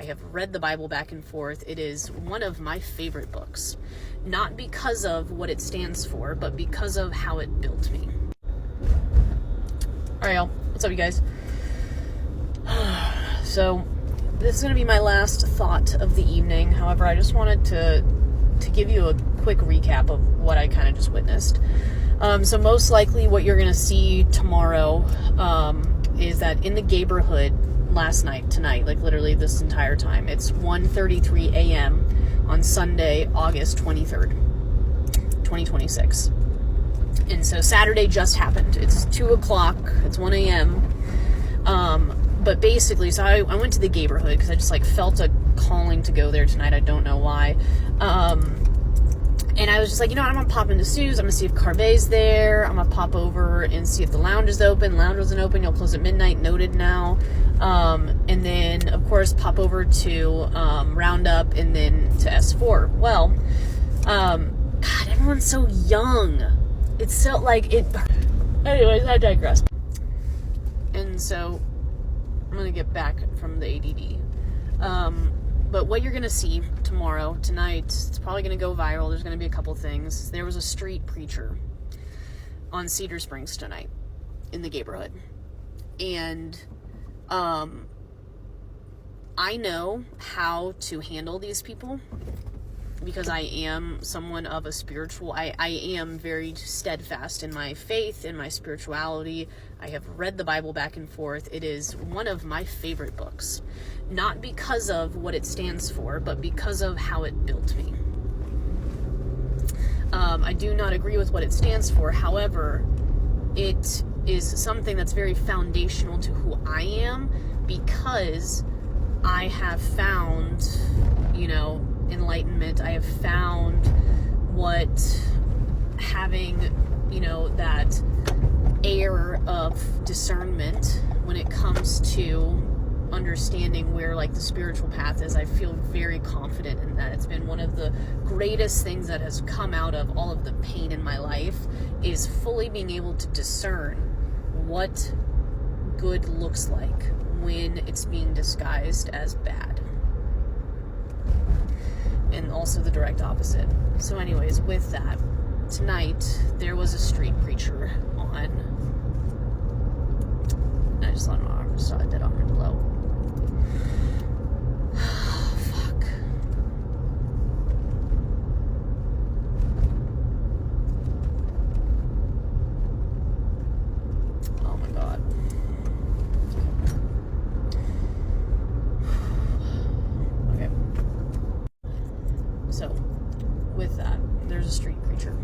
have read the Bible back and forth. It is one of my favorite books. Not because of what it stands for, but because of how it built me. Alright, y'all. What's up, you guys? So, this is going to be my last thought of the evening. However, I just wanted to give you a quick recap of what I kind of just witnessed. So most likely what you're going to see tomorrow is that in the neighborhood tonight, like literally this entire time, it's 1:33 a.m. on Sunday, August 23rd, 2026. And so Saturday just happened. It's 2 o'clock. It's 1 a.m. But basically, so I went to the neighborhood because I just like felt a calling to go there tonight. I don't know why. And I was just like, you know what, I'm going to pop into Sue's. I'm going to see if Carve's there. I'm going to pop over and see if the lounge is open. Lounge wasn't open. You'll close at midnight. Noted now. And then, of course, pop over to Roundup and then to S4. Well, God, everyone's so young. It's so, like, it... Anyways, I digress. And so, I'm going to get back from the ADD. But what you're going to see tonight, it's probably going to go viral. There's going to be a couple things. There was a street preacher on Cedar Springs tonight in the neighborhood. And I know how to handle these people because I am someone of a spiritual... I am very steadfast in my faith, in my spirituality. I have read the Bible back and forth. It is one of my favorite books. Not because of what it stands for, but because of how it built me. I do not agree with what it stands for. However, it is something that's very foundational to who I am because I have found, enlightenment. I have found what having, that air of discernment when it comes to understanding where like the spiritual path is. I feel very confident in that. It's been one of the greatest things that has come out of all of the pain in my life is fully being able to discern what good looks like when it's being disguised as bad. And also the direct opposite. So anyways, with that, tonight there was a street preacher on... I just saw a dead arm below. Fuck. Oh my god. Okay. So, with that, there's a street preacher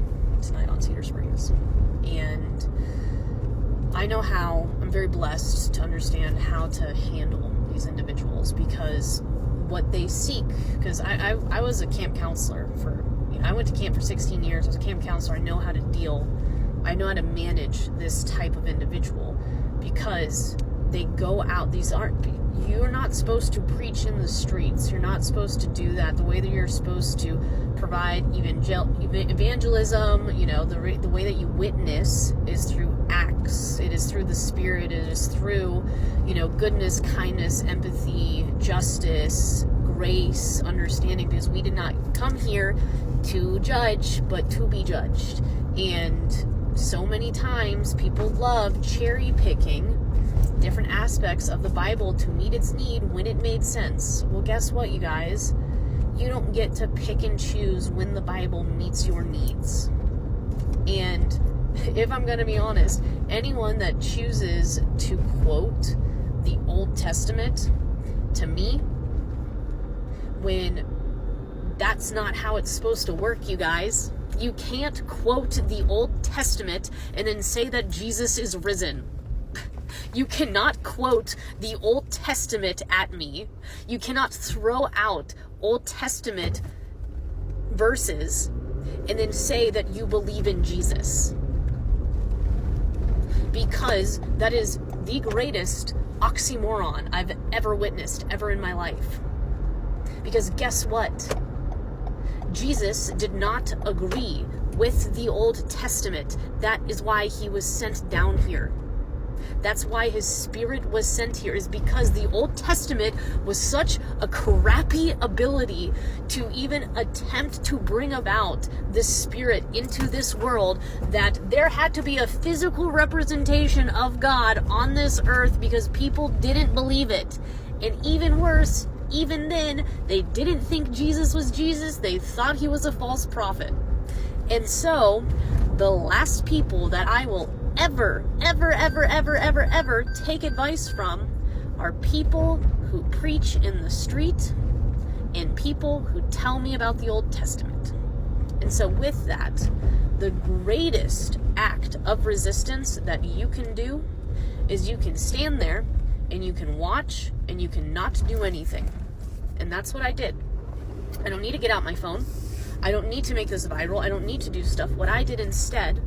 tonight on Cedar Springs. And I know how, I'm very blessed to understand how to handle these individuals because what they seek, because I was a camp counselor I went to camp for 16 years. I was a camp counselor. I know how to manage this type of individual because they go out, you're not supposed to preach in the streets. You're not supposed to do that. The way that you're supposed to provide evangelism, the way that you witness is through acts. It is through the Spirit. It is through, goodness, kindness, empathy, justice, grace, understanding, because we did not come here to judge, but to be judged. And so many times people love cherry picking different aspects of the Bible to meet its need when it made sense. Well, guess what, you guys? You don't get to pick and choose when the Bible meets your needs. And if I'm going to be honest, anyone that chooses to quote the Old Testament to me, when that's not how it's supposed to work, you guys. You can't quote the Old Testament and then say that Jesus is risen. You cannot quote the Old Testament at me. You cannot throw out Old Testament verses and then say that you believe in Jesus. Because that is the greatest oxymoron I've ever witnessed, ever in my life. Because guess what? Jesus did not agree with the Old Testament. That is why he was sent down here. That's why his Spirit was sent here, is because the Old Testament was such a crappy ability to even attempt to bring about the Spirit into this world, that there had to be a physical representation of God on this earth because people didn't believe it. And even worse, even then, they didn't think Jesus was Jesus. They thought he was a false prophet. And so, the last people that I will ever take advice from are people who preach in the street and people who tell me about the Old Testament. And so with that, the greatest act of resistance that you can do is you can stand there and you can watch and you can not do anything. And that's what I did. I don't need to get out my phone. I don't need to make this viral. I don't need to do stuff. What I did instead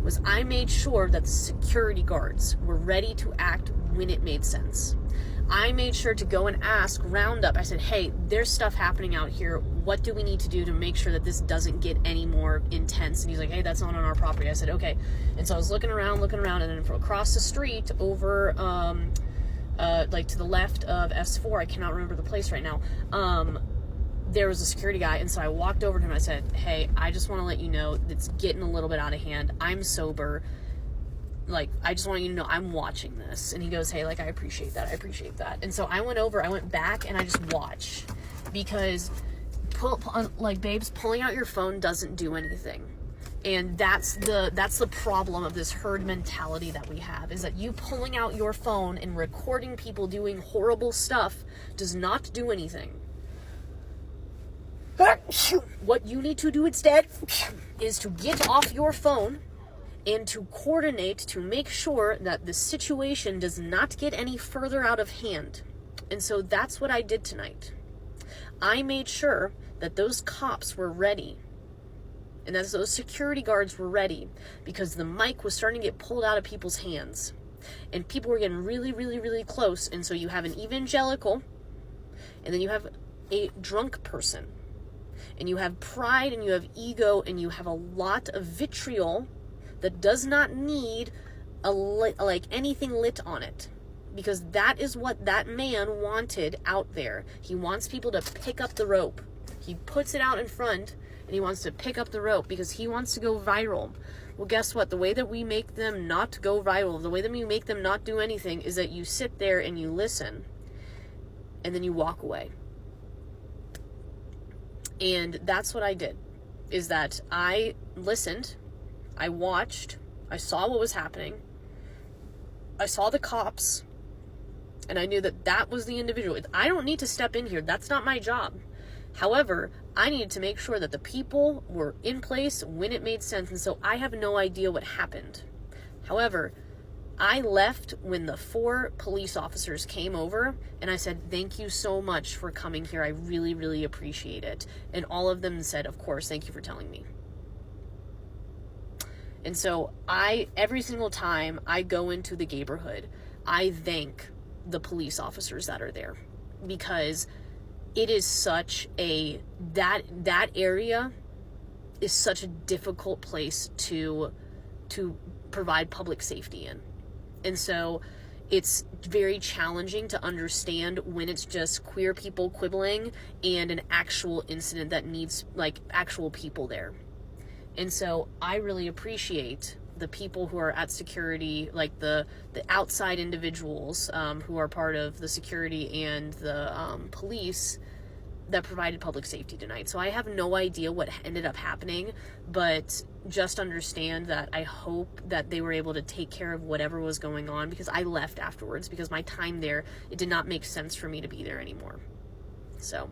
was I made sure that the security guards were ready to act when it made sense. I made sure to go and ask Roundup. I said, hey, there's stuff happening out here. What do we need to do to make sure that this doesn't get any more intense? And he's like, hey, that's not on our property. I said, okay. And so I was looking around, and then from across the street over, like to the left of S4, I cannot remember the place right now, there was a security guy, and so I walked over to him and I said, hey, I just want to let you know it's getting a little bit out of hand. I'm sober. Like, I just want you to know I'm watching this. And he goes, hey, like, I appreciate that. And so I went back and I just watched, because babes, pulling out your phone doesn't do anything. And that's the problem of this herd mentality that we have, is that you pulling out your phone and recording people doing horrible stuff does not do anything. What you need to do instead is to get off your phone and to coordinate to make sure that the situation does not get any further out of hand. And so that's what I did tonight. I made sure that those cops were ready and that those security guards were ready, because the mic was starting to get pulled out of people's hands and people were getting really close. And so you have an evangelical, and then you have a drunk person, and you have pride, and you have ego, and you have a lot of vitriol that does not need anything lit on it, because that is what that man wanted out there. He wants people to pick up the rope. He puts it out in front, and he wants to pick up the rope because he wants to go viral. Well, guess what? The way that we make them not go viral, the way that we make them not do anything, is that you sit there and you listen, and then you walk away. And that's what I did, is that I listened, I watched, I saw what was happening, I saw the cops, and I knew that that was the individual. I don't need to step in here. That's not my job. However, I needed to make sure that the people were in place when it made sense, and so I have no idea what happened. However, I left when the 4 police officers came over, and I said, thank you so much for coming here. I really appreciate it. And all of them said, of course, thank you for telling me. And so every single time I go into the neighborhood, I thank the police officers that are there, because it is such that area is such a difficult place to provide public safety in. And so it's very challenging to understand when it's just queer people quibbling and an actual incident that needs actual people there. And so I really appreciate the people who are at security, like the outside individuals who are part of the security and the police that provided public safety tonight. So I have no idea what ended up happening, but just understand that I hope that they were able to take care of whatever was going on, because I left afterwards, because my time there, it did not make sense for me to be there anymore. So